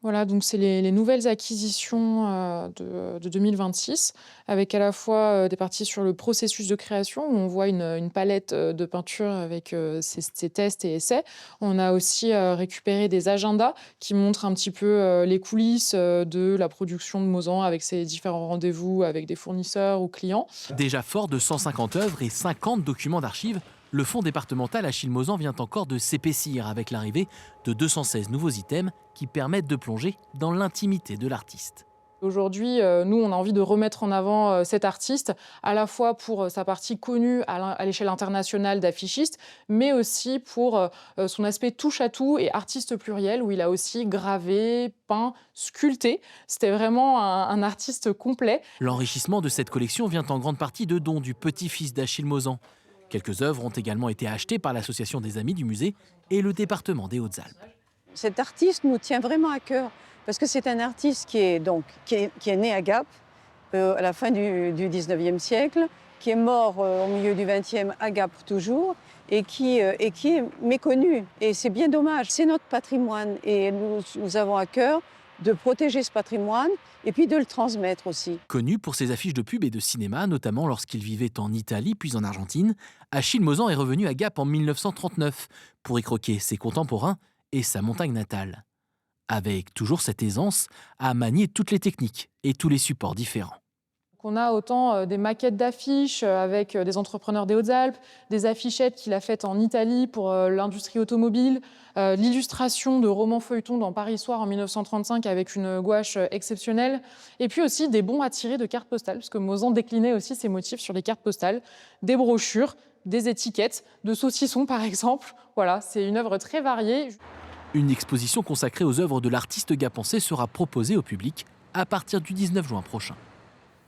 Voilà, donc c'est les nouvelles acquisitions, de 2026 avec à la fois, des parties sur le processus de création où on voit une palette, de peinture avec, ses tests et essais. On a aussi, récupéré des agendas qui montrent un petit peu, les coulisses, de la production de Mausan avec ses différents rendez-vous avec des fournisseurs ou clients. Déjà fort de 150 œuvres et 50 documents d'archives, le fonds départemental Achille Mausan vient encore de s'épaissir avec l'arrivée de 216 nouveaux items qui permettent de plonger dans l'intimité de l'artiste. Aujourd'hui, nous, on a envie de remettre en avant, cet artiste, à la fois pour, sa partie connue à l'échelle internationale d'affichiste, mais aussi pour, son aspect touche à tout et artiste pluriel où il a aussi gravé, peint, sculpté. C'était vraiment un artiste complet. L'enrichissement de cette collection vient en grande partie de dons du petit-fils d'Achille Mausan. Quelques œuvres ont également été achetées par l'Association des Amis du Musée et le département des Hautes-Alpes. Cet artiste nous tient vraiment à cœur parce que c'est un artiste qui est né à Gap à la fin du 19e siècle, qui est mort au milieu du 20e à Gap toujours et qui est méconnu. Et c'est bien dommage. C'est notre patrimoine et nous avons à cœur de protéger ce patrimoine et puis de le transmettre aussi. Connu pour ses affiches de pub et de cinéma, notamment lorsqu'il vivait en Italie puis en Argentine, Achille Mausan est revenu à Gap en 1939 pour y croquer ses contemporains et sa montagne natale. Avec toujours cette aisance à manier toutes les techniques et tous les supports différents. On a autant, des maquettes d'affiches, avec, des entrepreneurs des Hautes-Alpes, des affichettes qu'il a faites en Italie pour, l'industrie automobile, l'illustration de romans feuilletons dans Paris Soir en 1935 avec une gouache, exceptionnelle et puis aussi des bons à tirer de cartes postales, parce que Mausan déclinait aussi ses motifs sur les cartes postales, des brochures, des étiquettes, de saucissons par exemple. Voilà, c'est une œuvre très variée. Une exposition consacrée aux œuvres de l'artiste gapençais sera proposée au public à partir du 19 juin prochain.